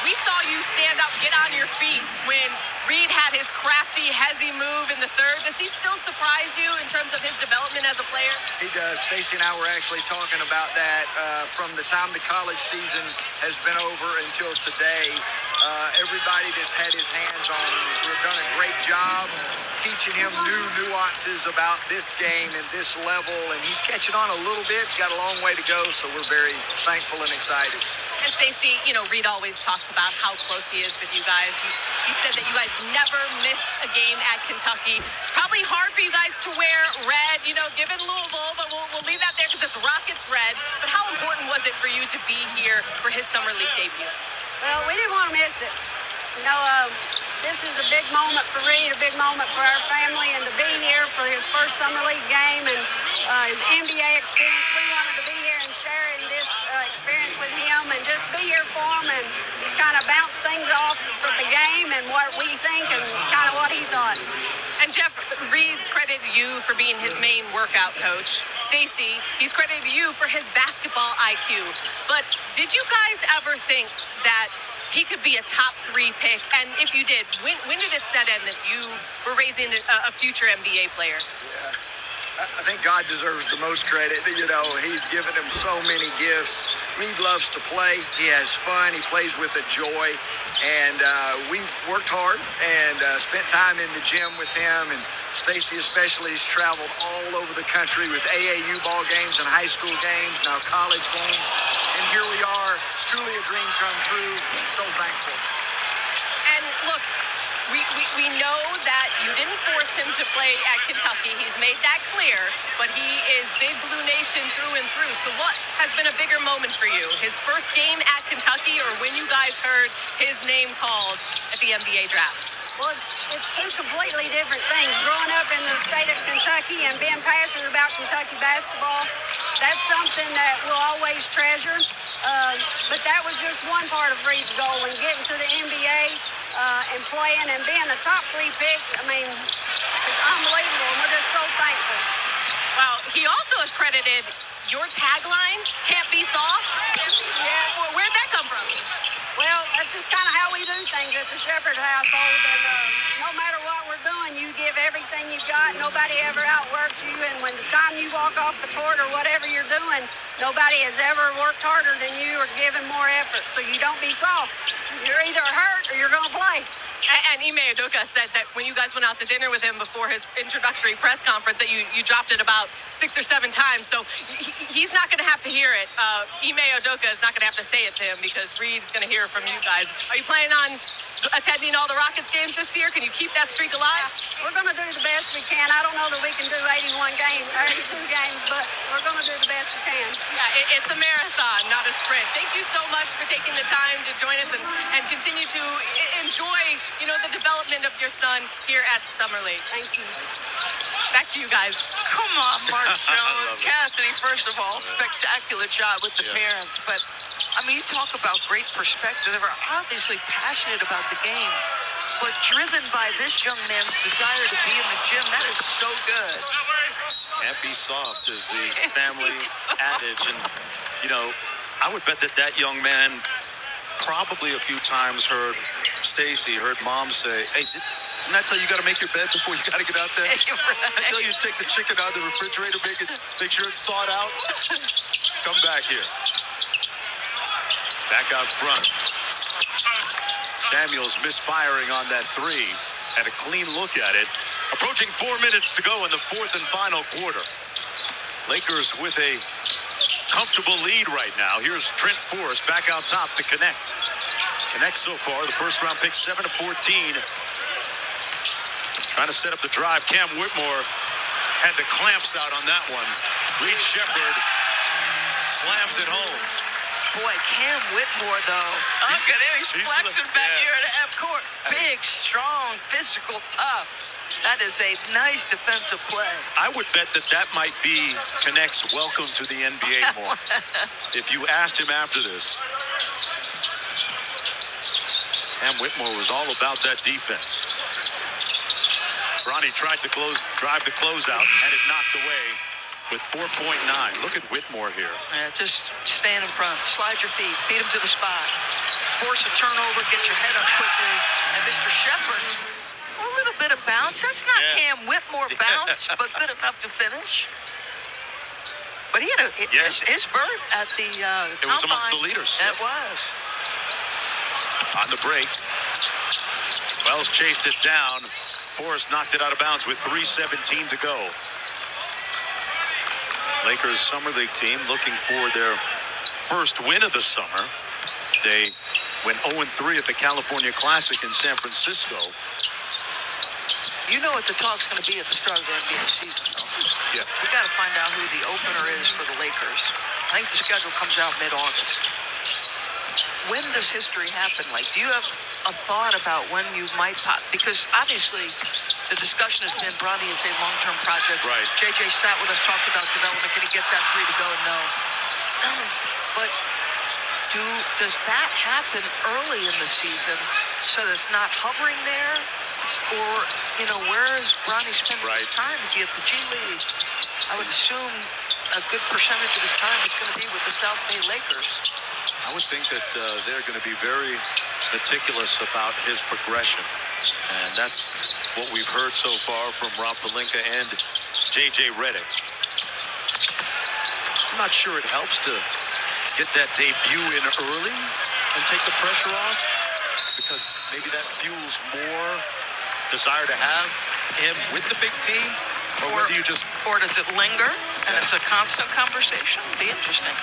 we saw you stand up, get on your feet when Reed had his crafty, hezzy move in the third. Does he still surprise you in terms of his development as a player? He does. Stacey and I were actually talking about that from the time the college season has been over until today. Everybody that's had his hands on him has done a great job teaching him new nuances about this game and this level, and he's catching on a little bit. He's got a long way to go, so we're very thankful and excited. And Stacey, Reed always talks about how close he is with you guys. He said that you guys never missed a game at Kentucky. It's probably hard for you guys to wear red, given Louisville, but we'll leave that there because it's Rockets red. But how important was it for you to be here for his Summer League debut? Well, we didn't want to miss it. This is a big moment for Reed, a big moment for our family, and to be here for his first Summer League game and his NBA experience. We wanted to be here and share in this experience with him and just be here for him and just kind of bounce things off from the game and what we think and kind of what he thought. And Jeff, Reed's credited you for being his main workout coach. Stacey, he's credited you for his basketball IQ. But did you guys ever think that he could be a top 3 pick? And if you did, when did it set in that you were raising a future NBA player? Yeah. I think God deserves the most credit. He's given him so many gifts. Reed loves to play. He has fun. He plays with a joy. And we've worked hard and spent time in the gym with him. And Stacey especially has traveled all over the country with AAU ball games and high school games, now college games. And here we are, truly a dream come true. So thankful. And look, we know that you didn't force him to play at Kentucky. He's made that clear, but he is Big Blue Nation through and through. So what has been a bigger moment for you? His first game at Kentucky or when you guys heard his name called at the NBA draft? Well, it's two completely different things. Growing up in the state of Kentucky and being passionate about Kentucky basketball, that's something that we'll always treasure. But that was just one part of Reed's goal, and getting to the NBA and playing and being a top 3 pick. It's unbelievable, and we're just so thankful. Well, he also has credited your tagline, "Can't be soft." Yeah. Where'd that come from? Well, that's just kind of how we do things at the Shepherd household. And no matter what we're doing, you give everything you got. Nobody ever outworks you. And when the time you walk off the court or whatever you're doing, nobody has ever worked harder than you or given more effort. So you don't be soft. You're either hurt or you're going to play. And Ime Udoka said that when you guys went out to dinner with him before his introductory press conference that you dropped it about 6 or 7 times. So he's not going to have to hear it. Ime Udoka is not going to have to say it to him because Reed's going to hear it from you guys. Are you planning on attending all the Rockets games this year? Can you keep that streak alive? We're going to do the best we can. I don't know that we can do 82 games, but we're going to do the best we can. Yeah, it's a marathon, not a sprint. Thank you so much for taking the time to join us and continue to enjoy, the development of your son here at the Summer League. Thank you. Back to you guys. Come on, Mark Jones. Cassidy, first of all, spectacular job with the parents. But, you talk about great perspective. They were obviously passionate about the game, but driven by this young man's desire to be in the gym. That is so good. Can't be soft is the family adage. And, I would bet that young man probably a few times heard mom say, "Hey, didn't I tell you got to make your bed before you got to get out there? Right. I tell you to take the chicken out of the refrigerator, make sure it's thawed out. Come back here." Back out front. Samuels misfiring on that 3. Had a clean look at it. Approaching 4 minutes to go in the 4th and final quarter. Lakers with a comfortable lead right now. Here's Trent Forrest back out top to connect. Connect so far. The first round pick 7 of 14. Trying to set up the drive. Cam Whitmore had the clamps out on that one. Reed Shepherd slams it home. Boy, Cam Whitmore, though. Look at him. He's flexing back here at half court. Big, strong, physical, tough. That is a nice defensive play. I would bet that might be Connect's welcome to the NBA more. If you asked him after this. Cam Whitmore was all about that defense. Bronny tried to drive the closeout, had it knocked away with 4.9. Look at Whitmore here. Yeah, just stand in front, slide your feet, beat him to the spot. force a turnover, get your head up quickly. And Mr. Shepard, a little bit of bounce. That's not Cam Whitmore bounce, but good enough to finish. But he had his bird at the It was amongst the leaders. It was. On the break, Wells chased it down. Forrest knocked it out of bounds with 3:17 to go. Lakers Summer League team looking for their first win of the summer. They went 0-3 at the California Classic in San Francisco. You know what the talk's going to be at the start of the NBA season, though. Yes. We got to find out who the opener is for the Lakers. I think the schedule comes out mid-August. When does history happen? Like, do you have a thought about when you might pop? Because obviously, the discussion has been Bronny is a long-term project. Right. JJ sat with us, talked about development. Can he get that three to go? No. But does that happen early in the season so that it's not hovering there? Or, where is Bronny spending his time? Is he at the G League? I would assume a good percentage of his time is going to be with the South Bay Lakers. I would think that they're going to be very meticulous about his progression. And that's what we've heard so far from Rob Pelinka and J.J. Redick. I'm not sure it helps to get that debut in early and take the pressure off, because maybe that fuels more desire to have him with the big team, or whether you just... Or does it linger and it's a constant conversation? Be interesting.